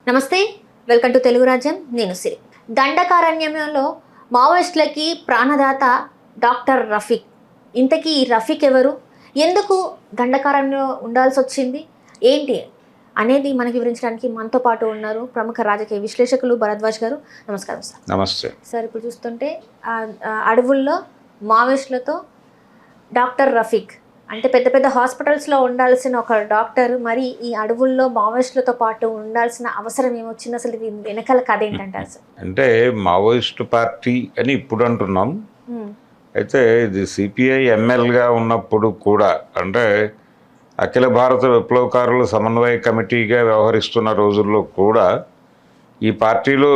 నమస్తే, welcome to Telugu రాజ్యం. నేను సిరి. దండకారణ్యంలో మావోయిస్టులకి ప్రాణదాత డాక్టర్ రఫీక్. ఇంతకీ ఈ రఫీక్ ఎవరు, ఎందుకు దండకారణ్యంలో ఉండాల్సి వచ్చింది, ఏంటి అనేది మనకి వివరించడానికి మనతో పాటు ఉన్నారు ప్రముఖ రాజకీయ విశ్లేషకులు భరద్వాజ్ గారు. నమస్కారం సార్. నమస్తే సార్. ఇప్పుడు చూస్తుంటే అడవుల్లో మావోయిస్టులతో డాక్టర్ రఫీక్ అంటే పెద్ద పెద్ద హాస్పిటల్స్లో ఉండాల్సిన ఒక డాక్టర్ మరి ఈ అడవుల్లో మావోయిస్టులతో పాటు ఉండాల్సిన అవసరం ఏమొచ్చింది, అసలు ఇది వెనకాల కథ ఏంటంటారు సార్? అంటే మావోయిస్టు పార్టీ అని ఇప్పుడు అంటున్నాం. అయితే ఇది సిపిఐ ఎంఎల్గా ఉన్నప్పుడు కూడా, అంటే అఖిల భారత విప్లవకారుల సమన్వయ కమిటీగా వ్యవహరిస్తున్న రోజుల్లో కూడా ఈ పార్టీలో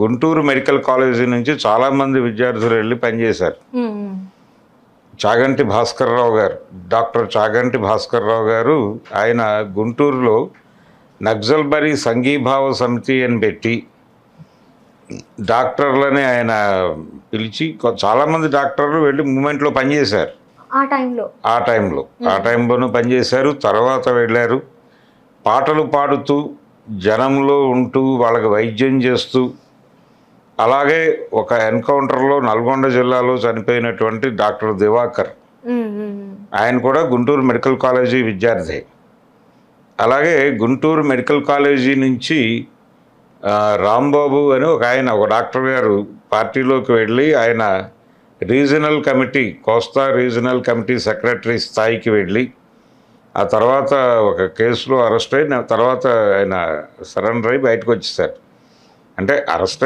గుంటూరు మెడికల్ కాలేజీ నుంచి చాలామంది విద్యార్థులు వెళ్ళి పనిచేశారు. చాగంటి భాస్కర్రావు గారు, డాక్టర్ చాగంటి భాస్కర్రావు గారు, ఆయన గుంటూరులో నక్సల్బరీ సంఘీభావ సమితి అని పెట్టి డాక్టర్లని ఆయన పిలిచి చాలామంది డాక్టర్లు వెళ్ళి మూమెంట్లో పనిచేశారు. ఆ టైంలోనూ పనిచేశారు. తర్వాత వెళ్ళారు, పాటలు పాడుతూ జనంలో ఉంటూ వాళ్ళకి వైద్యం చేస్తూ. అలాగే ఒక ఎన్కౌంటర్లో నల్గొండ జిల్లాలో చనిపోయినటువంటి డాక్టర్ దివాకర్, ఆయన కూడా గుంటూరు మెడికల్ కాలేజీ విద్యార్థి. అలాగే గుంటూరు మెడికల్ కాలేజీ నుంచి రాంబాబు అని ఒక డాక్టర్ గారు పార్టీలోకి వెళ్ళి ఆయన రీజనల్ కమిటీ, కోస్తా రీజనల్ కమిటీ సెక్రటరీ స్థాయికి వెళ్ళి ఆ తర్వాత ఒక కేసులో అరెస్ట్ అయిన తర్వాత ఆయన సరెండర్ అయి బయటకు వచ్చేసారు. అంటే అరెస్ట్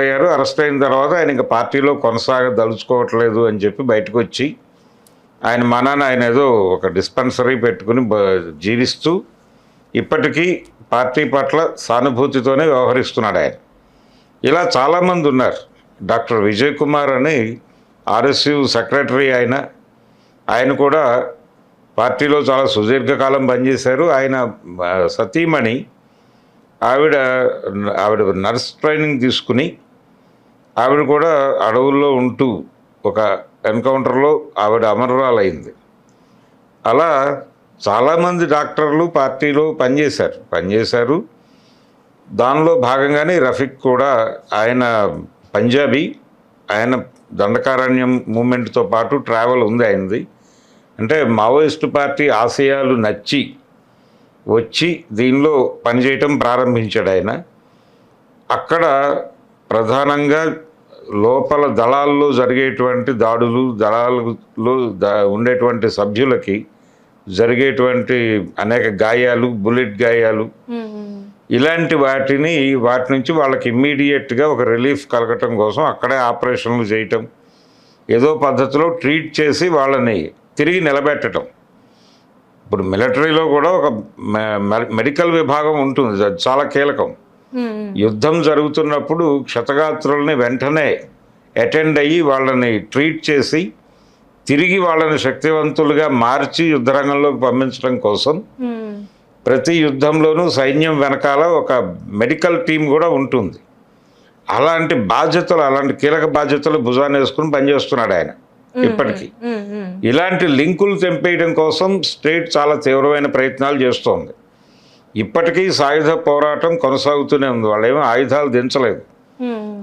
అయిన తర్వాత ఆయన ఇంకా పార్టీలో కొనసాగదలుచుకోవట్లేదు అని చెప్పి బయటకు వచ్చి ఆయన ఏదో ఒక డిస్పెన్సరీ పెట్టుకుని జీవిస్తూ ఇప్పటికీ పార్టీ పట్ల సానుభూతితోనే వ్యవహరిస్తున్నాడు ఆయన. ఇలా చాలామంది ఉన్నారు. డాక్టర్ విజయ్ కుమార్ అని ఆర్ఎస్యు సెక్రటరీ, ఆయన కూడా పార్టీలో చాలా సుదీర్ఘకాలం పనిచేశారు. ఆయన సతీమణి, ఆవిడ నర్స్ ట్రైనింగ్ తీసుకుని ఆవిడ కూడా అడవుల్లో ఉంటూ ఒక ఎన్కౌంటర్లో ఆవిడ అమరురాలైంది. అలా చాలామంది డాక్టర్లు పార్టీలో పనిచేశారు. దానిలో భాగంగానే రఫీక్ కూడా, ఆయన పంజాబీ, ఆయన దండకారణ్యం మూమెంట్తో పాటు ట్రావెల్ ఉంది ఆయనది. అంటే మావోయిస్టు పార్టీ ఆశయాలు నచ్చి వచ్చి దీనిలో పనిచేయటం ప్రారంభించాడు ఆయన. అక్కడ ప్రధానంగా లోపల దళాల్లో జరిగేటువంటి దాడులు, దళాలలో ఉండేటువంటి సభ్యులకి జరిగేటువంటి అనేక గాయాలు, బుల్లెట్ గాయాలు, ఇలాంటి వాటి నుంచి వాళ్ళకి ఇమ్మీడియట్గా ఒక రిలీఫ్ కలగటం కోసం అక్కడే ఆపరేషన్లు చేయటం, ఏదో పద్ధతిలో ట్రీట్ చేసి వాళ్ళని తిరిగి నిలబెట్టడం. ఇప్పుడు మిలిటరీలో కూడా ఒక మెడికల్ విభాగం ఉంటుంది, అది చాలా కీలకం. యుద్ధం జరుగుతున్నప్పుడు క్షతగాత్రుల్ని వెంటనే అటెండ్ అయ్యి వాళ్ళని ట్రీట్ చేసి తిరిగి వాళ్ళని శక్తివంతులుగా మార్చి యుద్ధరంగంలోకి పంపించడం కోసం ప్రతి యుద్ధంలోనూ సైన్యం వెనకాల ఒక మెడికల్ టీం కూడా ఉంటుంది. అలాంటి కీలక బాధ్యతలు భుజాన్ని వేసుకుని పనిచేస్తున్నాడు ఆయన ఇప్పటికీ. ఇలాంటి లింకులు తెంపేయడం కోసం స్టేట్ చాలా తీవ్రమైన ప్రయత్నాలు చేస్తోంది. ఇప్పటికీ సాయుధ పోరాటం కొనసాగుతూనే ఉంది. వాళ్ళేమో ఆయుధాలు దించలేదు.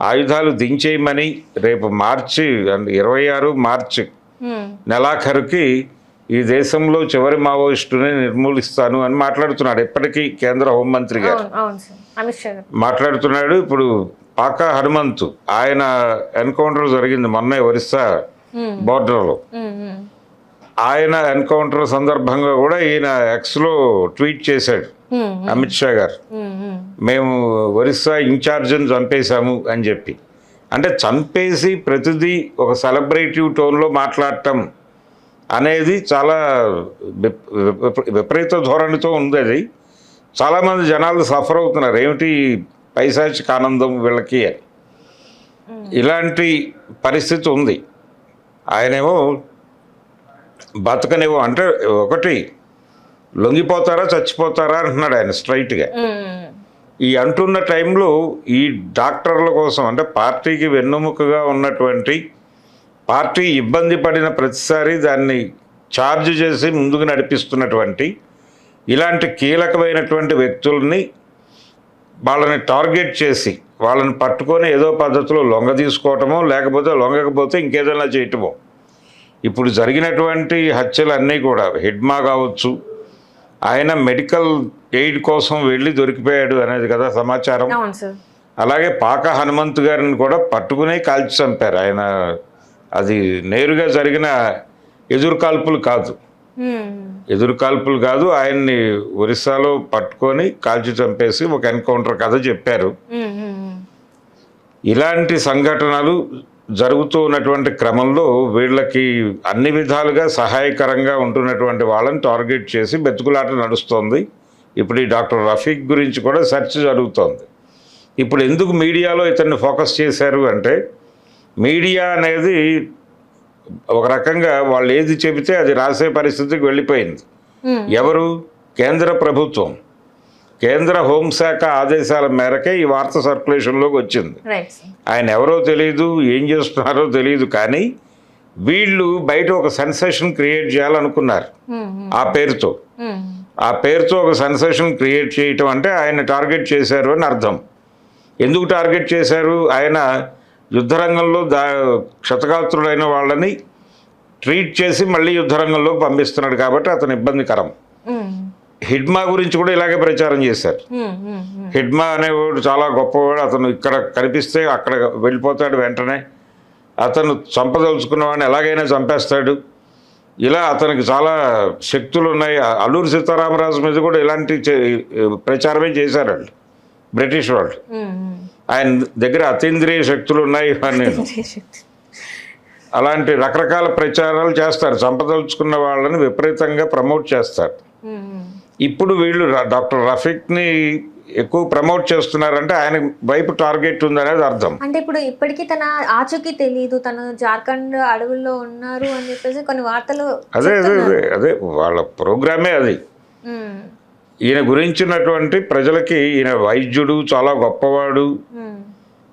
ఆయుధాలు దించేయమని రేపు 26 మార్చి నెలాఖరుకి ఈ దేశంలో చివరి మావోయిస్టుని నిర్మూలిస్తాను అని మాట్లాడుతున్నాడు. ఇప్పటికీ కేంద్ర హోంమంత్రి గారు మాట్లాడుతున్నాడు. ఇప్పుడు పాకా హనుమంతు, ఆయన ఎన్కౌంటర్ జరిగింది మొన్న ఒరిస్సా బోర్డర్లో. ఆయన ఎన్కౌంటర్ సందర్భంగా కూడా ఈయన ఎక్స్లో ట్వీట్ చేశాడు, అమిత్ షా గారు, మేము ఒరిస్సా ఇన్ఛార్జిని చంపేశాము అని చెప్పి. అంటే చంపేసి ప్రతిదీ ఒక సెలబ్రేటివ్ టోన్లో మాట్లాడటం అనేది చాలా విపరీత ధోరణితో ఉంది. అది చాలామంది జనాలు సఫర్ అవుతున్నారు, ఏమిటి పైశాచిక ఆనందం వీళ్ళకి అని. ఇలాంటి పరిస్థితి ఉంది. ఆయనేమో బతకనేమో అంటే ఒకటి లొంగిపోతారా చచ్చిపోతారా అంటున్నాడు ఆయన స్ట్రైట్గా. ఈ అంటున్న టైంలో ఈ డాక్టర్ల కోసం, అంటే పార్టీకి వెన్నుముకగా ఉన్నటువంటి, పార్టీ ఇబ్బంది పడిన ప్రతిసారి దాన్ని ఛార్జ్ చేసి ముందుకు నడిపిస్తున్నటువంటి ఇలాంటి కీలకమైనటువంటి వ్యక్తుల్ని వాళ్ళని టార్గెట్ చేసి వాళ్ళని పట్టుకొని ఏదో పద్ధతిలో లొంగ తీసుకోవటమో లేకపోతే లొంగకపోతే ఇంకేదైనా చేయటమో. ఇప్పుడు జరిగినటువంటి హత్యలన్నీ కూడా హిడ్మా కావచ్చు, ఆయన మెడికల్ ఎయిడ్ కోసం వెళ్ళి దొరికిపోయాడు అనేది కదా సమాచారం. అవును సార్. అలాగే పాక హనుమంత్ గారిని కూడా పట్టుకునే కాల్చి చంపారు. ఆయన అది నేరుగా జరిగిన ఎదురుకాల్పులు కాదు, ఎదురుకాల్పులు కాదు, ఆయన్ని ఒరిస్సాలో పట్టుకొని కాల్చి చంపేసి ఒక ఎన్కౌంటర్ కథ చెప్పారు. ఇలాంటి సంఘటనలు జరుగుతూ ఉన్నటువంటి క్రమంలో వీళ్ళకి అన్ని విధాలుగా సహాయకరంగా ఉంటున్నటువంటి వాళ్ళని టార్గెట్ చేసి బెతుకులాట నడుస్తోంది. ఇప్పుడు ఈ డాక్టర్ రఫీక్ గురించి కూడా సెర్చ్ జరుగుతోంది. ఇప్పుడు ఎందుకు మీడియాలో ఇతన్ని ఫోకస్ చేశారు అంటే, మీడియా అనేది ఒక రకంగా వాళ్ళు ఏది చెబితే అది రాసే పరిస్థితికి వెళ్ళిపోయింది. ఎవరు? కేంద్ర ప్రభుత్వం, కేంద్ర హోంశాఖ ఆదేశాల మేరకే ఈ వార్త సర్క్యులేషన్లోకి వచ్చింది. ఆయన ఎవరో తెలియదు, ఏం చేస్తున్నారో తెలియదు, కానీ వీళ్ళు బయట ఒక సెన్సేషన్ క్రియేట్ చేయాలనుకున్నారు. ఆ పేరుతో ఒక సెన్సేషన్ క్రియేట్ చేయటం అంటే ఆయన టార్గెట్ చేశారు అని అర్థం. ఎందుకు టార్గెట్ చేశారు? ఆయన యుద్ధరంగంలో క్షతగాత్రులైన వాళ్ళని ట్రీట్ చేసి మళ్ళీ యుద్ధరంగంలోకి పంపిస్తున్నాడు కాబట్టి అతను ఇబ్బందికరం. హిడ్మా గురించి కూడా ఇలాగే ప్రచారం చేశారు. హిడ్మా అనేవాడు చాలా గొప్పవాడు, అతను ఇక్కడ కనిపిస్తే అక్కడ వెళ్ళిపోతాడు వెంటనే, అతను చంపదలుచుకున్న వాడిని ఎలాగైనా చంపేస్తాడు, ఇలా అతనికి చాలా శక్తులు ఉన్నాయి. అల్లూరి సీతారామరాజు మీద కూడా ఇలాంటి ప్రచారమే చేశారు వాళ్ళు, బ్రిటిష్ వాళ్ళు. ఆయన దగ్గర అతీంద్రియ శక్తులు ఉన్నాయి ఇవన్నీ. అలాంటి రకరకాల ప్రచారాలు చేస్తారు, చంపదలుచుకున్న వాళ్ళని విపరీతంగా ప్రమోట్ చేస్తారు. ఇప్పుడు వీళ్ళు డాక్టర్ రఫీక్ని ఎక్కువ ప్రమోట్ చేస్తున్నారంటే ఆయన వైపు టార్గెట్ ఉందనేది అర్థం. అంటే ఇప్పుడు ఇప్పటికీ తన ఆచూకీ తెలియదు, తను జార్ఖండ్ అడవుల్లో ఉన్నారు అని చెప్పేసి కొన్ని వార్తలు. అదే వాళ్ళ ప్రోగ్రామే అది. ఈయన గురించినటువంటి ప్రజలకి ఈయన వైద్యుడు, చాలా గొప్పవాడు,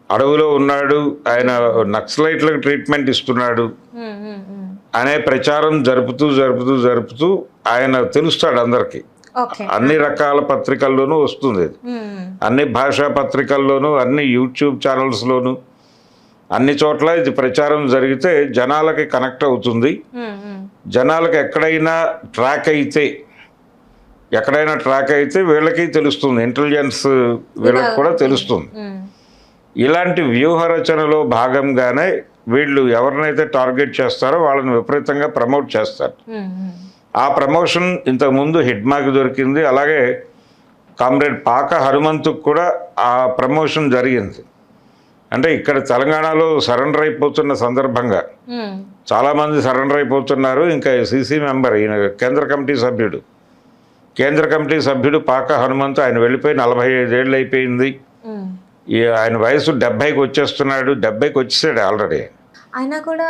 అడవిలో ఉన్నాడు, ఆయన నక్సలైట్లకు ట్రీట్మెంట్ ఇస్తున్నాడు అనే ప్రచారం జరుపుతూ ఆయన తెలుస్తాడు అందరికీ. అన్ని రకాల పత్రికల్లోనూ వస్తుంది, అన్ని భాషా పత్రికల్లోనూ, అన్ని యూట్యూబ్ ఛానల్స్లోనూ, అన్ని చోట్ల ఇది ప్రచారం జరిగితే జనాలకి కనెక్ట్ అవుతుంది. జనాలకి ఎక్కడైనా ట్రాక్ అయితే వీళ్ళకి తెలుస్తుంది, ఇంటెలిజెన్స్ వీళ్ళకి కూడా తెలుస్తుంది. ఇలాంటి వ్యూహ రచనలో భాగంగానే వీళ్ళు ఎవరినైతే టార్గెట్ చేస్తారో వాళ్ళని విపరీతంగా ప్రమోట్ చేస్తారు. ఆ ప్రమోషన్ ఇంతకుముందు హిడ్మాకి దొరికింది, అలాగే కామ్రేడ్ పాక హనుమంతుకు కూడా ఆ ప్రమోషన్ జరిగింది. అంటే ఇక్కడ తెలంగాణలో సరెండర్ అయిపోతున్న సందర్భంగా చాలామంది సరెండర్ అయిపోతున్నారు. ఇంకా సిసి మెంబర్, ఈయన కేంద్ర కమిటీ సభ్యుడు పాక హనుమంతు, ఆయన వెళ్ళిపోయి 45 ఏళ్ళు అయిపోయింది. ఆయన వయసు 70కి వచ్చేస్తున్నాడు, 70కి వచ్చేసాడు ఆల్రెడీ. ఆయన కూడా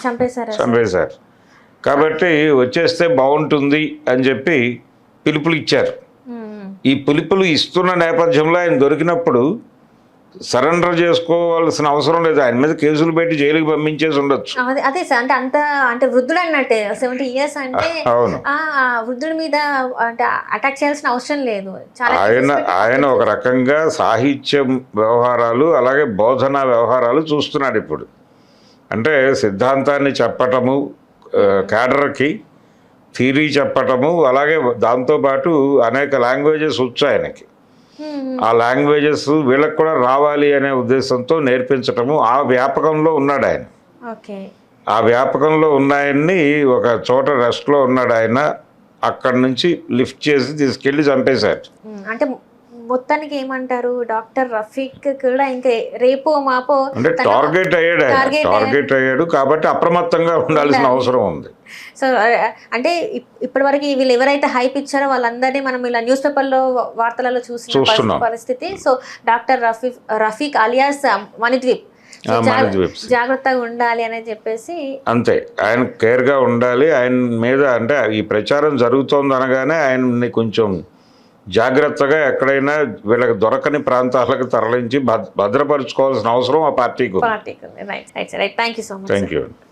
చంపేశారు. కాబట్టి వచ్చేస్తే బాగుంటుంది అని చెప్పి పిలుపులు ఇచ్చారు. ఈ పిలుపులు ఇస్తున్న నేపథ్యంలో ఆయన దొరికినప్పుడు సరెండర్ చేసుకోవాల్సిన అవసరం లేదు, ఆయన మీద కేసులు పెట్టి జైలుకి పంపించేసి ఉండొచ్చు. అదే సార్, అంటే వృద్ధుడు అన్నట్టే, 70 years అంటే వృద్ధుడి మీద అంటే అటాక్ చేయాల్సిన అవసరం లేదు. ఆయన ఒక రకంగా సాహిత్య వ్యవహారాలు అలాగే బోధనా వ్యవహారాలు చూస్తున్నాడు ఇప్పుడు. అంటే సిద్ధాంతాన్ని చెప్పటము, క్యాడర్కి థియరీ చెప్పటము, అలాగే దాంతోపాటు అనేక లాంగ్వేజెస్ వచ్చు ఆయనకి. ఆ లాంగ్వేజెస్ వీళ్ళకి కూడా రావాలి అనే ఉద్దేశంతో నేర్పించటము, ఆ వ్యాపకంలో ఉన్నాడు ఆయన. ఆ వ్యాపకంలో ఉన్నాయన్ని ఒక చోట రెస్ట్లో ఉన్నాడు ఆయన. అక్కడి నుంచి లిఫ్ట్ చేసి తీసుకెళ్లి చంపేశారు. అంటే మొత్తానికి ఏమంటారు, డాక్టర్ రఫీక్ కూడా ఇంకా రేపో మాపో అంటే టార్గెట్ అయ్యాడు కాబట్టి అప్రమత్తంగా ఉండాల్సిన అవసరం ఉంది. సో అంటే ఇప్పటి వరకు వీళ్ళు ఎవరైతే హైప్ ఇచ్చారో వాళ్ళందరినీ మనం ఇలా న్యూస్ పేపర్లో వార్తలలో చూస్తున్న పరిస్థితి. సో డాక్టర్ రఫీక్ అలియాస్ మణిద్వీప్ జాగ్రత్తగా ఉండాలి అని చెప్పేసి, అంతే, ఆయన కేర్గా ఉండాలి. ఆయన మీద అంటే ఈ ప్రచారం జరుగుతోంది అనగానే ఆయన్ని కొంచెం జాగ్రత్తగా ఎక్కడైనా వీళ్ళకి దొరకని ప్రాంతాలకు తరలించి భద్రపరుచుకోవాల్సిన అవసరం ఆ పార్టీకి ఉంది. Right. Thank you so much. Thank you.